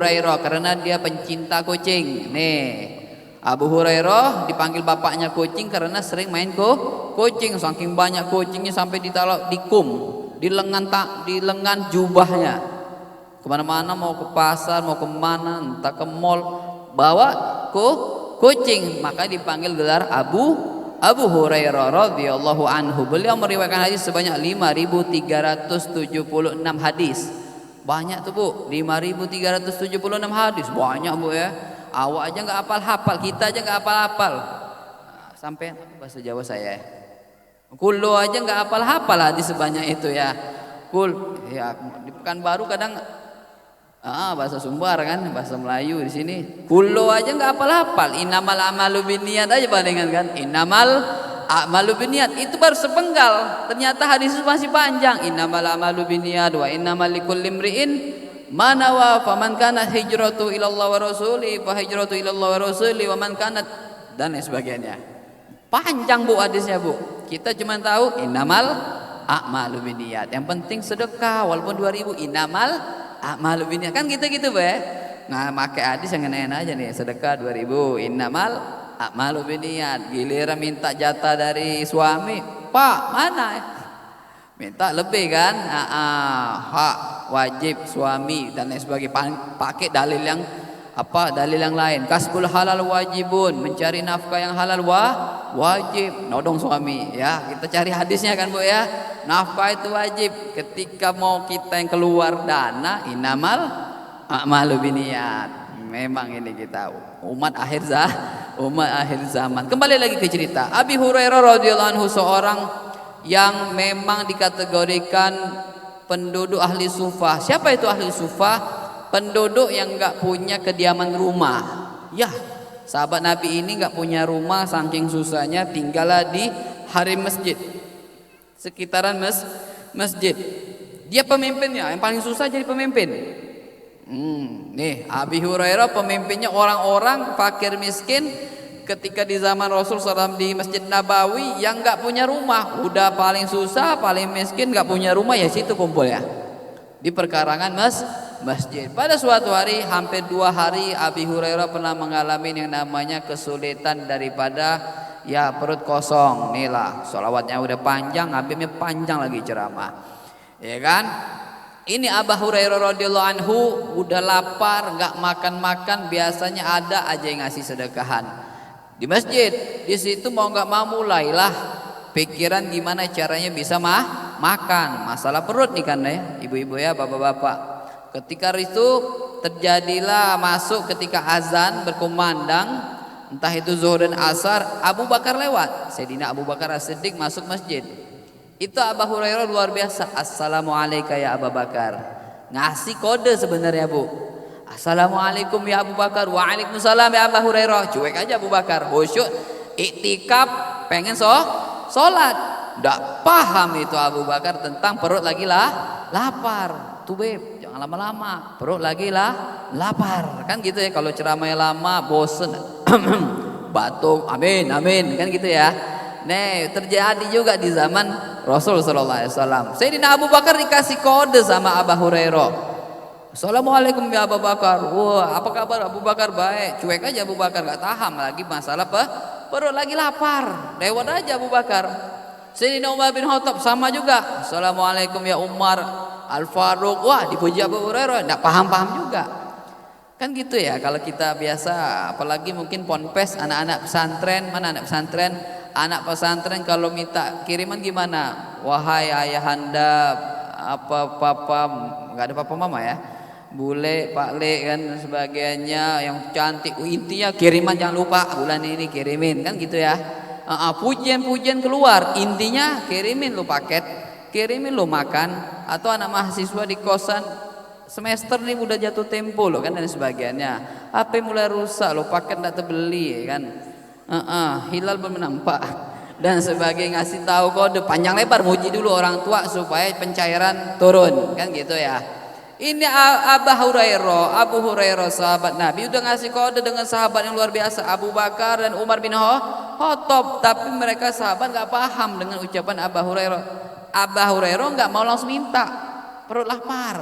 Hurairah karena dia pencinta kucing. Nih, Abu Hurairah dipanggil bapaknya kucing karena sering main kucing. Saking banyak kucingnya sampai ditaruh di kum, di lengan jubahnya. Kemana-mana, mau ke pasar, mau kemana, entah ke mall, bawa kucing. Maka dipanggil gelar Abu Hurairah radhiyallahu anhu. Beliau meriwayatkan hadis sebanyak 5.376 hadis. Banyak tuh Bu, 5.376 hadis. Banyak Bu ya. Awak aja nggak hafal-hafal, kita aja nggak hafal-hafal. Sampai bahasa Jawa saya. Kullu aja nggak hafal-hafal hadis sebanyak itu ya. Kul ya, di Pekanbaru kadang bahasa Sumbar kan, bahasa Melayu di sini. Kullu aja nggak hafal-hafal. Innamal a'malu binniyat aja palingan kan. Innamal a'malu binniyat itu baru sepenggal. Ternyata hadis itu masih panjang. Innamal a'malu binniyat wa innamal likulli imri'in ma nawa faman kanat hijratu ilallah wa rasuli fa hijratu ilallah wa rasuli wa man kanat dan lain sebagainya. Panjang Bu hadisnya Bu. Kita cuma tahu innamal a'malu binniyat. Yang penting sedekah walaupun 2000 innamal a'malu binniyat. Kan gitu-gitu Bu ya. Nah, pakai hadis yang enak aja nih, sedekah 2000 innamal a'malu binniyat. Giliran minta jatah dari suami, Pak mana ya? Minta lebih kan, hak wajib suami dan lain sebagainya. Pakai dalil yang dalil yang lain. Kasbul halal wajibun, mencari nafkah yang halal wajib. Nodong suami ya, kita cari hadisnya kan Bu ya. Nafkah itu wajib. Ketika mau kita yang keluar dana, innamal a'malu binniyat. Memang ini kita umat akhir zaman. Kembali lagi ke cerita Abi Hurairah radhiyallahu anhu, seorang yang memang dikategorikan penduduk ahli sufah. Siapa itu ahli sufah? Penduduk yang enggak punya kediaman rumah. Ya, sahabat Nabi ini enggak punya rumah, saking susahnya tinggallah di harim masjid, sekitaran masjid. Dia pemimpinnya, yang paling susah jadi pemimpin. Nih Abi Hurairah pemimpinnya orang-orang fakir miskin ketika di zaman Rasul SAW di Masjid Nabawi yang nggak punya rumah. Udah paling susah, paling miskin, nggak punya rumah, ya situ kumpul ya di perkarangan masjid. Pada suatu hari, hampir 2 hari, Abi Hurairah pernah mengalami yang namanya kesulitan daripada ya perut kosong. Inilah sholawatnya udah panjang, Habibnya panjang lagi ceramah, ya kan. Ini Abu Hurairah radhiyallahu anhu udah lapar, nggak makan. Biasanya ada aja yang ngasih sedekahan di masjid. Di situ mau nggak mau mulailah pikiran gimana caranya bisa makan. Masalah perut nih kan ya, ibu-ibu ya, bapak-bapak. Ketika itu terjadilah masuk ketika azan berkumandang, entah itu zuhur dan asar, Abu Bakar lewat. Sayyidina Abu Bakar As-Siddiq masuk masjid. Itu Abu Hurairah luar biasa. Assalamualaikum ya Abu Bakar. Ngasih kode sebenarnya Bu. Assalamualaikum ya Abu Bakar. Waalaikumsalam ya Abu Hurairah. Cuek aja Abu Bakar. Khusyuk, iktikaf, pengen sholat. Nggak paham itu Abu Bakar tentang perut lagi lapar. Tuh Beb, jangan lama-lama. Perut lagi lapar. Kan gitu ya, kalau ceramahnya lama bosen. Batuk, amin, kan gitu ya. Nih terjadi juga di zaman Rasul sallallahu alaihi wasallam. Sayyidina Abu Bakar dikasih kode sama Abu Hurairah. Assalamualaikum ya Abu Bakar. Wah, apa kabar Abu Bakar? Baik. Cuek aja Abu Bakar, enggak tahan lagi masalah perut lagi lapar. Lewat aja Abu Bakar. Sayyidina Umar bin Khattab sama juga. Assalamualaikum ya Umar Al-Faruq. Wah, dipuji Abu Hurairah, enggak paham juga. Kan gitu ya kalau kita biasa, apalagi mungkin ponpes, anak-anak pesantren, mana anak pesantren? Anak pesantren kalau minta kiriman gimana? Wahai ayahanda, apa papa, nggak ada papa mama ya, bule, pak le kan sebagainya yang cantik. Intinya kiriman jangan lupa bulan ini kirimin, kan gitu ya. Pujian keluar, intinya kirimin lu paket, kirimin lu makan. Atau anak mahasiswa di kosan, semester nih udah jatuh tempo lo kan dan sebagainya. HP mulai rusak lo, paket nggak terbeli kan. Hilal belum nampak dan sebagai ngasih tahu kode panjang lebar, muji dulu orang tua supaya pencairan turun, kan gitu ya. Ini Abu Hurairah sahabat Nabi udah ngasih kode dengan sahabat yang luar biasa, Abu Bakar dan Umar bin Khattab. Tapi mereka sahabat nggak paham dengan ucapan Abu Hurairah. Abu Hurairah nggak mau langsung minta, perut lapar.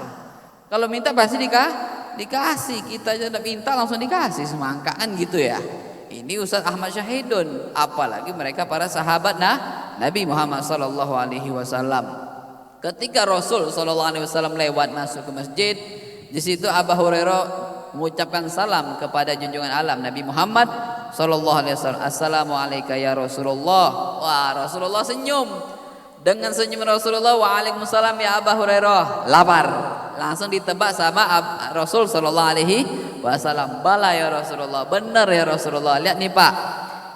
Kalau minta pasti dikasih. Kita aja udah minta langsung dikasih semangka kan gitu ya. Ini Ustaz Ahmad Syahidun, apalagi mereka para sahabat Nabi Muhammad sallallahu alaihi wasallam. Ketika Rasul sallallahu alaihi wasallam lewat masuk ke masjid, di situ Abu Hurairah mengucapkan salam kepada junjungan alam Nabi Muhammad sallallahu alaihi wasallam. Assalamualaikum ya Rasulullah. Wah, Rasulullah senyum. Dengan senyum Rasulullah, waalaikumsalam ya Abu Hurairah. Lapar. Langsung ditebak sama Rasul sallallahu alaihi wasallam. Bala ya Rasulullah, benar ya Rasulullah. Lihat nih Pak,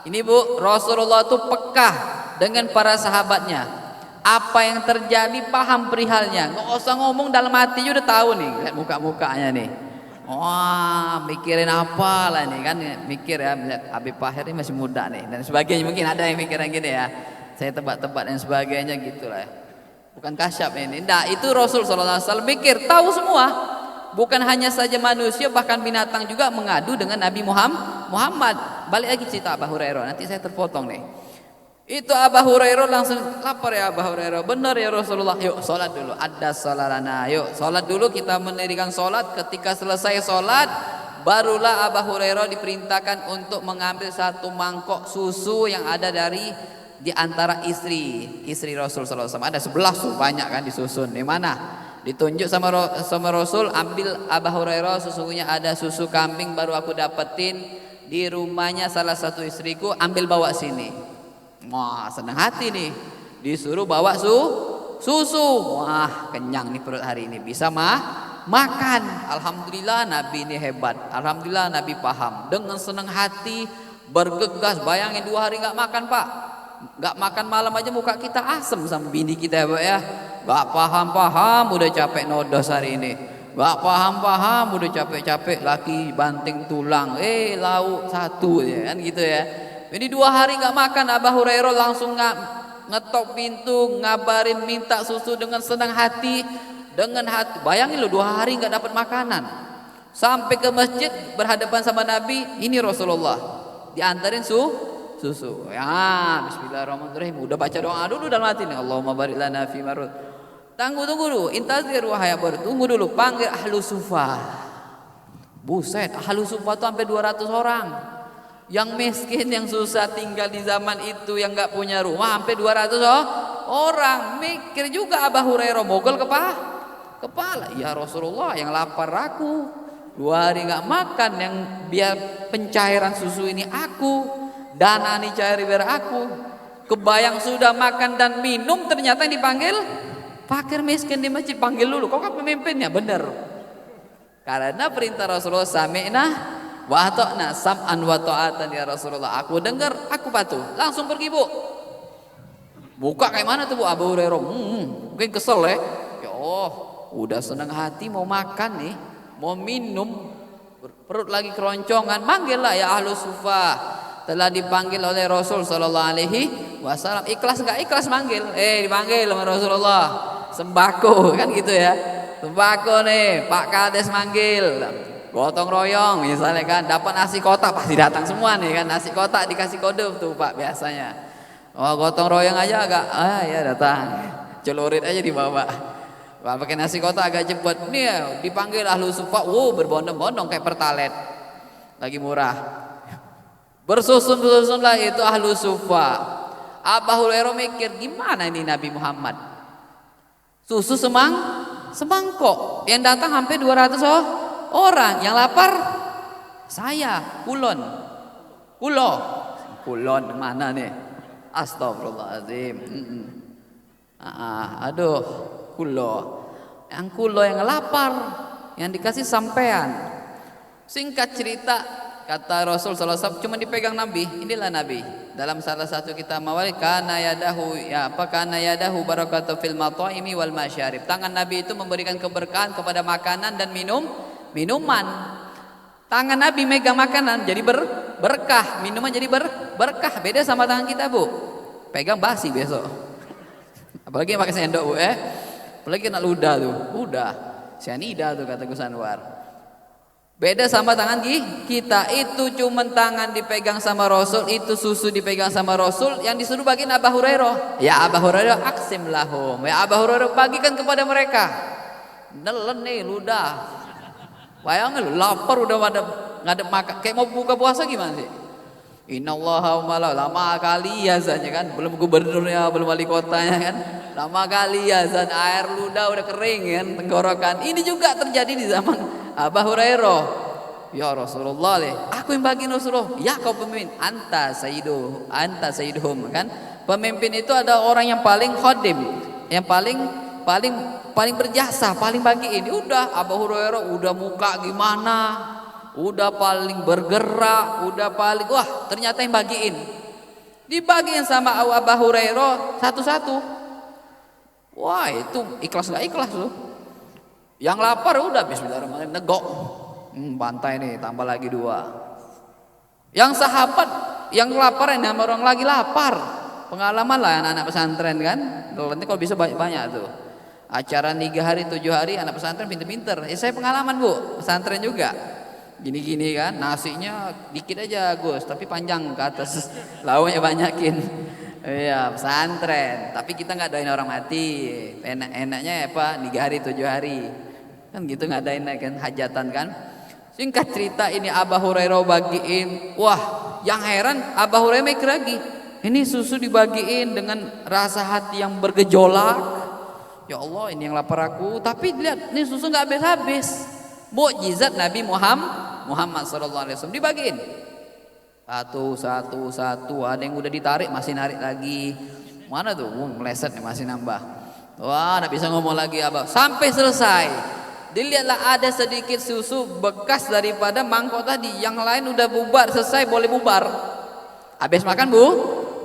ini Bu, Rasulullah itu pekah dengan para sahabatnya. Apa yang terjadi paham perihalnya, nggak usah ngomong, dalam hati udah tahu nih. Lihat muka-mukanya nih. Wah, mikirin apa lah nih kan, mikir ya, melihat Habib Fahir ini masih muda nih dan sebagainya. Mungkin ada yang mikirin gini ya, saya tebak-tebak dan sebagainya gitulah. Bukan kasyaf ini. Nah, itu Rasul sallallahu alaihi wasallam mikir, tahu semua. Bukan hanya saja manusia, bahkan binatang juga mengadu dengan Nabi Muhammad. Balik lagi cerita Abu Hurairah, nanti saya terpotong nih. Itu Abu Hurairah langsung lapar ya Abu Hurairah. Benar ya Rasulullah. Yuk sholat dulu. Ada sholatana. Yuk sholat dulu, kita mendirikan sholat. Ketika selesai sholat, barulah Abu Hurairah diperintahkan untuk mengambil satu mangkok susu yang ada di antara istri Rasul sallallahu alaihi wasallam. Ada 11 tuh, banyak kan disusun. Di mana? Ditunjuk sama Rasul, ambil Abu Hurairah, sesungguhnya ada susu kambing baru aku dapetin di rumahnya salah satu istriku, ambil bawa sini. Wah, senang hati nih. Disuruh bawa susu. Wah, kenyang nih perut hari ini, bisa makan. Alhamdulillah Nabi ini hebat. Alhamdulillah Nabi paham. Dengan senang hati bergegas. Bayangin 2 hari nggak makan Pak. Gak makan malam aja muka kita asem sama bini kita ya Pak ya. Gak paham udah capek nodos hari ini. Gak paham udah capek laki banting tulang. Lauk satu ya kan gitu ya. Ini 2 hari gak makan, Abu Hurairah langsung ngetok pintu, ngabarin minta susu dengan senang hati. Dengan hati, bayangin loh 2 hari gak dapat makanan. Sampai ke masjid berhadapan sama Nabi, ini Rasulullah diantarin susu. Ya, bismillahirrahmanirrahim. Udah baca doa dulu dalam hati nih. Allahumma barik lana fi marud. Tunggu dulu. Intazir wahai Abu Hurairah. Tunggu dulu. Panggil ahlu sufa. Buset, ahlu sufa tuh sampai 200 orang. Yang miskin, yang susah tinggal di zaman itu, yang enggak punya rumah sampai 200 orang. Mikir juga Abu Hurairah, mogol kepala. Ya Rasulullah, yang lapar aku. 2 hari enggak makan, yang biar pencairan susu ini aku. Dana nih cair biar aku. Kebayang sudah makan dan minum, ternyata yang dipanggil fakir miskin di masjid. Panggil dulu, kau kan pemimpinnya. Bener, karena perintah Rasulullah, sami'na wa ata'na, sam'an wa ta'atan ya Rasulullah. Aku dengar, aku patuh. Langsung pergi Bu. Buka kayak mana tuh Bu? Abu Hurairah mungkin kesel ya. Ya Allah, udah senang hati mau makan nih, mau minum, perut lagi keroncongan. Manggillah ya ahlu sufa. Telah dipanggil oleh Rasul sallallahu alaihi wasallam. Ikhlas enggak ikhlas manggil? Dipanggil sama Rasulullah. Sembako kan gitu ya. Sembako nih, Pak Kades manggil. Gotong royong misalnya kan, dapat nasi kotak pasti datang semua nih kan. Nasi kotak dikasih kode tuh Pak biasanya. Oh, gotong royong aja agak ya datang. Celurit aja dibawa. Wah, pakai nasi kotak agak cepet. Nih ya, dipanggil ahlu sufa. Berbondong-bondong kayak pertalet. Lagi murah. Bersusun-susunlah itu ahlu sufa. Abu Hurairah mikir, gimana ini Nabi Muhammad? Susu semangkok. Yang datang hampir 200 orang. Yang lapar saya, kulon mana nih? Astagfirullahaladzim. Aduh, yang kulo yang lapar, yang dikasih sampean. Singkat cerita, kata Rasul sallallahu alaihi wasallam, cuma dipegang Nabi. Inilah Nabi. Dalam salah satu kitab mawali, kana yadahu barakatuh fil mat'imi wal masyarib. Tangan Nabi itu memberikan keberkahan kepada makanan dan minuman. Tangan Nabi megang makanan jadi berkah, minuman jadi berkah. Beda sama tangan kita Bu. Pegang basi besok. Apalagi pakai sendok Bu Apalagi kena ludah tuh. Udah. Cyanida tuh kata Gus Anwar. Beda sama tangan kita, itu cuma tangan dipegang sama Rasul, itu susu dipegang sama Rasul, yang disuruh bagiin Abu Hurairah. Ya Abu Hurairah aksim lahum. Ya Abu Hurairah bagikan kepada mereka. nelen nih ludah. Bayangin lu lapar udah ngadep makan, kayak mau buka puasa gimana sih? Innallaha wa lama kali azannya kan, belum gubernurnya, belum wali kotanya kan, lama kali azan, air ludah udah kering kan, tenggorokan. Ini juga terjadi di zaman Abu Hurairah. Ya Rasulullah aku yang bagiin Rasulullah. Ya kau pemimpin, anta sayyiduhum kan. Pemimpin itu ada orang yang paling khodim, yang paling berjasa, paling bagiin. Udah Abu Hurairah udah muka gimana, udah paling bergerak, udah paling wah ternyata yang bagiin, dibagiin sama Abu Hurairah satu-satu. Wah itu ikhlas nggak ikhlas loh. Yang lapar udah bismillahirrahmanirrahim negok, bantai nih tambah lagi 2. Yang sahabat yang lapar ini sama orang lagi lapar, pengalaman lah anak-anak pesantren kan. Nanti kalau bisa banyak tuh acara 3 hari 7 hari anak pesantren pinter-pinter. Saya pengalaman bu, pesantren juga. Gini-gini kan, nasinya dikit aja Gus, tapi panjang ke atas, lauknya banyakin. Iya pesantren, tapi kita nggak doain orang mati. Enaknya apa? 3 hari 7 hari kan gitu ngadain kan hajatan kan. Singkat cerita ini Abu Hurairah bagiin. Wah yang heran Abu Hurairah mikir lagi, ini susu dibagiin dengan rasa hati yang bergejolak. Ya Allah ini yang lapar aku, tapi lihat ini susu nggak habis-habis. Mukjizat Nabi Muhammad SAW dibagiin satu, ada yang udah ditarik masih narik lagi, mana tuh meleset nih masih nambah. Wah nggak bisa ngomong lagi Abah sampai selesai. Dilihatlah ada sedikit susu bekas daripada mangkok tadi, yang lain udah bubar selesai, boleh bubar. Habis makan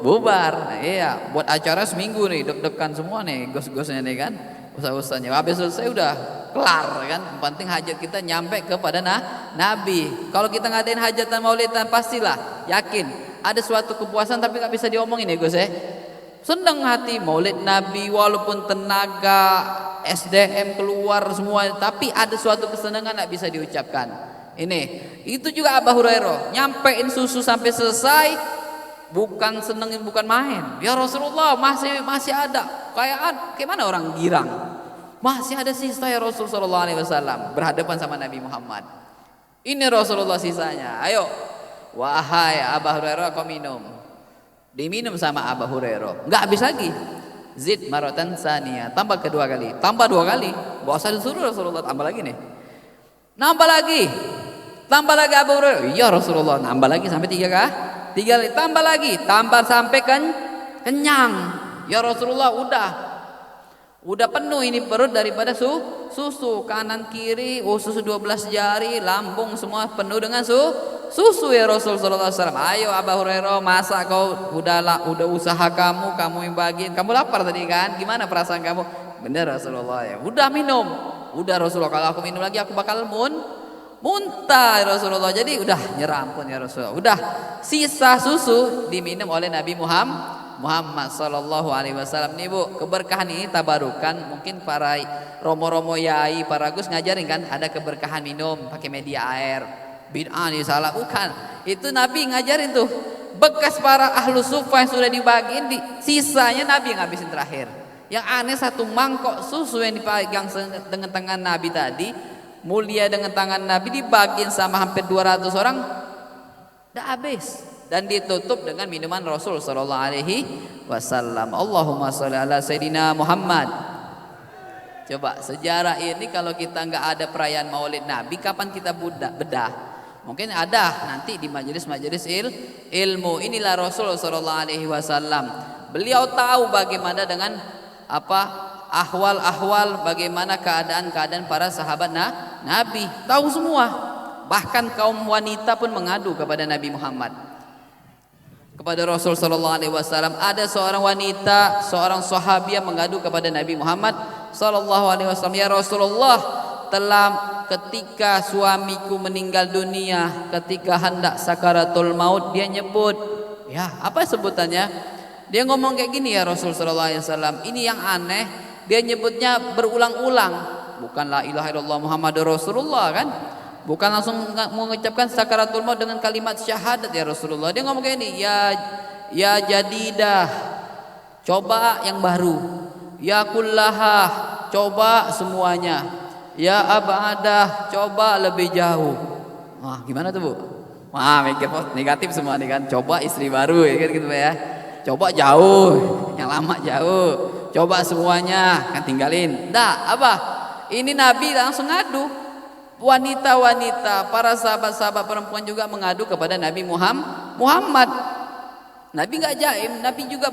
bubar. Nah, iya buat acara seminggu nih deg-degan semua nih gos-gosnya nih kan, usah-usahnya. Habis selesai udah kelar kan. Yang penting hajat kita nyampe kepada Nabi. Kalau kita ngadain hajatan maulidan pastilah yakin ada suatu kepuasan, tapi nggak bisa diomongin ya Gus ya. Senang hati maulid Nabi walaupun tenaga SDM keluar semua, tapi ada suatu kesenangan nggak bisa diucapkan. Ini itu juga Abu Hurairah nyampein susu sampai selesai, bukan senengin, bukan main. Ya Rasulullah masih ada kayak mana orang girang, masih ada sisa ya Rasul sallallahu alaihi wasallam, berhadapan sama Nabi Muhammad. Ini Rasulullah sisanya. Ayo wahai Abu Hurairah kau minum. Diminum sama Abu Hurairah, nggak habis lagi. Zid maratan sania, tambah kedua kali, tambah 2 kali. Gak usah disuruh Rasulullah, tambah lagi nih. Tambah lagi Abu Hurairah. Iya Rasulullah, nambah lagi sampai 3 kali, tambah lagi, tambah sampai kenyang. Ya Rasulullah udah penuh ini perut daripada susu, kanan kiri, susu 12 jari, lambung semua penuh dengan susu ya Rasul sallallahu alaihi wasallam. Ayo Abu Hurairah, masa kau udah usaha kamu yang bagiin, kamu lapar tadi kan, gimana perasaan kamu? Bener Rasulullah ya, udah minum, udah Rasulullah, kalau aku minum lagi aku bakal muntah ya Rasulullah. Jadi udah nyerah, ampun ya Rasulullah. Udah sisa susu diminum oleh Nabi Muhammad sallallahu alaihi wasallam. Nih Bu, keberkahan ini tabarukan. Mungkin para romo-romo yai, para gus ngajarin kan ada keberkahan minum pakai media air. Bid'ah nih salah, bukan. Itu Nabi ngajarin tuh. Bekas para ahlu sufa yang sudah dibagiin, sisanya Nabi yang habisin terakhir. Yang aneh satu mangkok susu yang dipegang dengan tangan Nabi tadi, mulia dengan tangan Nabi, dibagiin sama hampir 200 orang, udah habis. Dan ditutup dengan minuman Rasul sallallahu alaihi wasallam. Allahumma sholli ala sayidina Muhammad. Coba sejarah ini kalau kita nggak ada perayaan Maulid Nabi, kapan kita bedah? Mungkin ada nanti di majelis-majelis ilmu. Inilah Rasul sallallahu alaihi wasallam. Beliau tahu bagaimana dengan ahwal-ahwal, bagaimana keadaan para sahabat Nabi, tahu semua. Bahkan kaum wanita pun mengadu kepada Nabi Muhammad, kepada Rasul sallallahu alaihi wasallam. Ada seorang wanita, seorang sahabiah mengadu kepada Nabi Muhammad sallallahu alaihi wasallam, ya Rasulullah, ketika suamiku meninggal dunia, ketika hendak sakaratul maut, dia nyebut, ya apa sebutannya? Dia ngomong kayak gini, ya Rasul sallallahu alaihi wasallam. Ini yang aneh, dia nyebutnya berulang-ulang, bukan la ilaha illallah Muhammadur Rasulullah kan? Bukan langsung mengucapkan sakaratul maut dengan kalimat syahadat ya Rasulullah. Dia ngomong kayak ini, ya jadidah, coba yang baru. Ya kullaha, coba semuanya. Ya abadah, coba lebih jauh. Wah, gimana tuh Bu? Wah, mikir negatif semua nih kan. Coba istri baru ya kan gitu ya. Coba jauh, yang lama jauh. Coba semuanya, kan tinggalin. Dah, apa? Ini Nabi langsung ngadu. Wanita-wanita, para sahabat-sahabat perempuan juga mengadu kepada Nabi Muhammad. Nabi nggak jaim, Nabi juga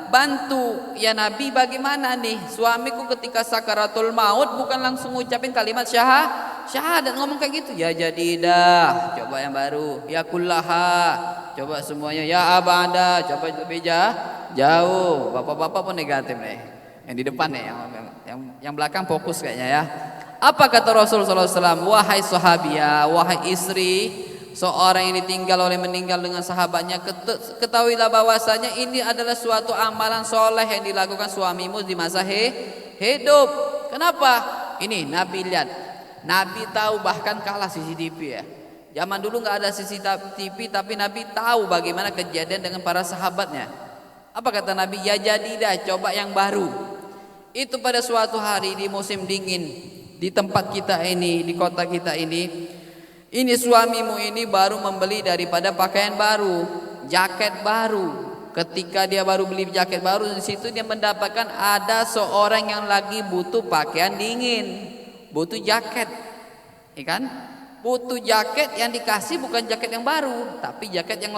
bantu. Ya Nabi, bagaimana nih suamiku ketika sakaratul maut bukan langsung ngucapin kalimat syahadat, ngomong kayak gitu. Ya jadi dah, coba yang baru. Ya kullaha, coba semuanya. Ya abada, coba lebih jauh. Bapak-bapak pun negatif nih. Yang di depan nih, yang belakang fokus kayaknya ya. Apa kata Rasulullah SAW? Wahai sahabia, wahai istri seorang yang ditinggal oleh meninggal dengan sahabatnya, ketahuilah bahwasanya ini adalah suatu amalan soleh yang dilakukan suamimu di masa hidup. Kenapa? Ini Nabi lihat, Nabi tahu, bahkan kalah CCTV ya. Zaman dulu nggak ada CCTV, tapi Nabi tahu bagaimana kejadian dengan para sahabatnya. Apa kata Nabi? Ya jadilah, coba yang baru. Itu pada suatu hari di musim dingin, di tempat kita ini, di kota kita ini suamimu ini baru membeli daripada pakaian baru, jaket baru. Ketika dia baru beli jaket baru, di situ dia mendapatkan ada seorang yang lagi butuh pakaian dingin, butuh jaket, ya kan? Butuh jaket, yang dikasih bukan jaket yang baru, tapi jaket yang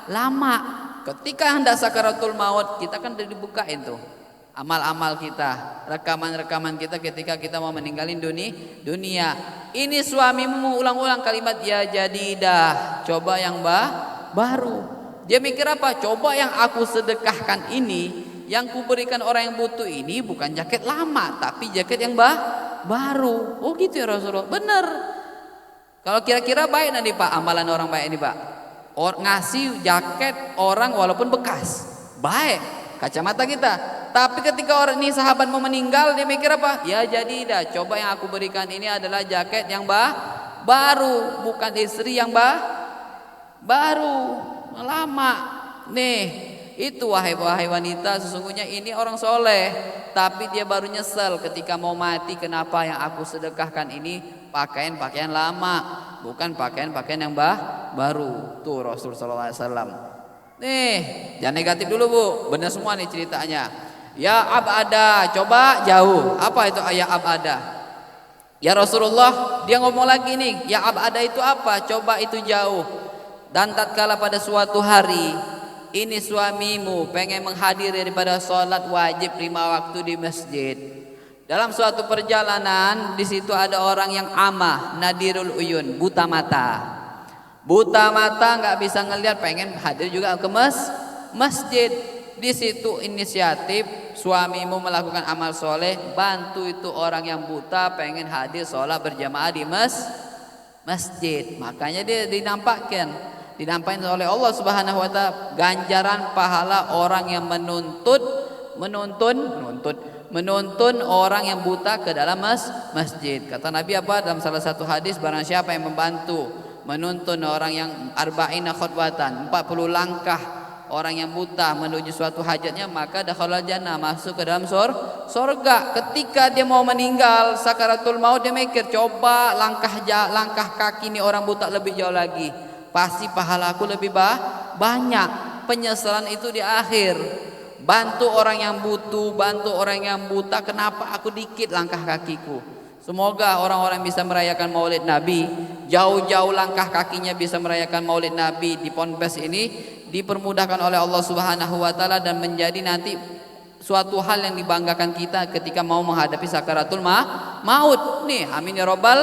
lama. Ketika hendak sakaratul maut, kita kan udah dibukain tuh amal-amal kita, rekaman-rekaman kita ketika kita mau meninggalin dunia. Ini suamimu ulang-ulang kalimat ya jadidah, coba yang baru. Dia mikir apa? Coba yang aku sedekahkan ini, yang kuberikan orang yang butuh ini bukan jaket lama, tapi jaket yang baru. Oh gitu ya Rasulullah. Bener. Kalau kira-kira baik nanti Pak, amalan orang baik ini Pak. Ngasih jaket orang walaupun bekas, baik kacamata kita. Tapi ketika orang ini sahabat mau meninggal, dia mikir apa? Ya jadi dah, coba yang aku berikan ini adalah jaket yang baru, bukan istri yang baru, lama. Nih, itu wahai wanita, sesungguhnya ini orang soleh, tapi dia baru nyesel ketika mau mati. Kenapa yang aku sedekahkan ini pakaian lama, bukan pakaian yang baru. Tuh Rasulullah SAW. Nih, jangan negatif dulu Bu, benar semua nih ceritanya. Ya abada, coba jauh. Apa itu ya abada? Ya Rasulullah, dia ngomong lagi nih, ya abada itu apa? Coba itu jauh. Dan tatkala pada suatu hari ini suamimu pengen menghadiri daripada sholat wajib 5 waktu di masjid. Dalam suatu perjalanan, di situ ada orang yang amah, nadirul uyun, buta mata. Buta mata nggak bisa ngelihat, pengen hadir juga ke masjid. Di situ inisiatif suamimu melakukan amal soleh, bantu itu orang yang buta pengen hadir sholat berjamaah di masjid. Makanya dia dinampakkan oleh Allah Subhanahu Wa Taala ganjaran pahala orang yang menuntun orang yang buta ke dalam masjid. Kata Nabi apa dalam salah satu hadis, barang siapa yang membantu menuntun orang yang arba'ina khutbatan, 40 langkah orang yang buta menuju suatu hajatnya, maka dakhalal jannah, masuk ke dalam surga. Ketika dia mau meninggal sakaratul maut, dia mikir, coba langkah kaki ini orang buta lebih jauh lagi, pasti pahalaku lebih banyak. Penyesalan itu di akhir. Bantu orang yang butuh, bantu orang yang buta, kenapa aku dikit langkah kakiku? Semoga orang-orang bisa merayakan Maulid Nabi, jauh-jauh langkah kakinya bisa merayakan Maulid Nabi di Ponpes ini, dipermudahkan oleh Allah Subhanahu Wa Taala dan menjadi nanti suatu hal yang dibanggakan kita ketika mau menghadapi sakaratul maut. Nih, amin ya robbal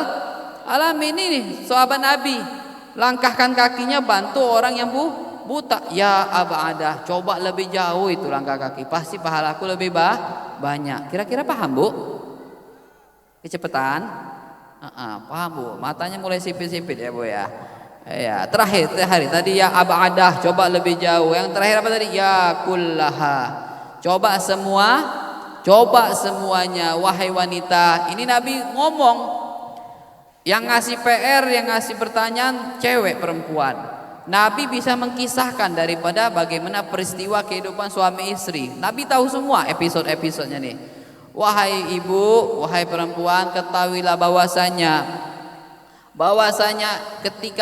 alamin. Ini sahabat Nabi langkahkan kakinya bantu orang yang buta. Ya abadah, coba lebih jauh itu langkah kaki, pasti pahalaku lebih banyak. Kira-kira paham Bu? Kecepatan? Paham Bu? Matanya mulai sipit-sipit ya Bu ya. Ya, terakhir tadi ya abadah, coba lebih jauh. Yang terakhir apa tadi? Ya kullaha, coba semuanya wahai wanita. Ini Nabi ngomong, yang ngasih PR, yang ngasih pertanyaan cewek perempuan. Nabi bisa mengkisahkan daripada bagaimana peristiwa kehidupan suami istri. Nabi tahu semua episode-episodenya nih. Wahai ibu, wahai perempuan, ketahuilah bahwasanya ketika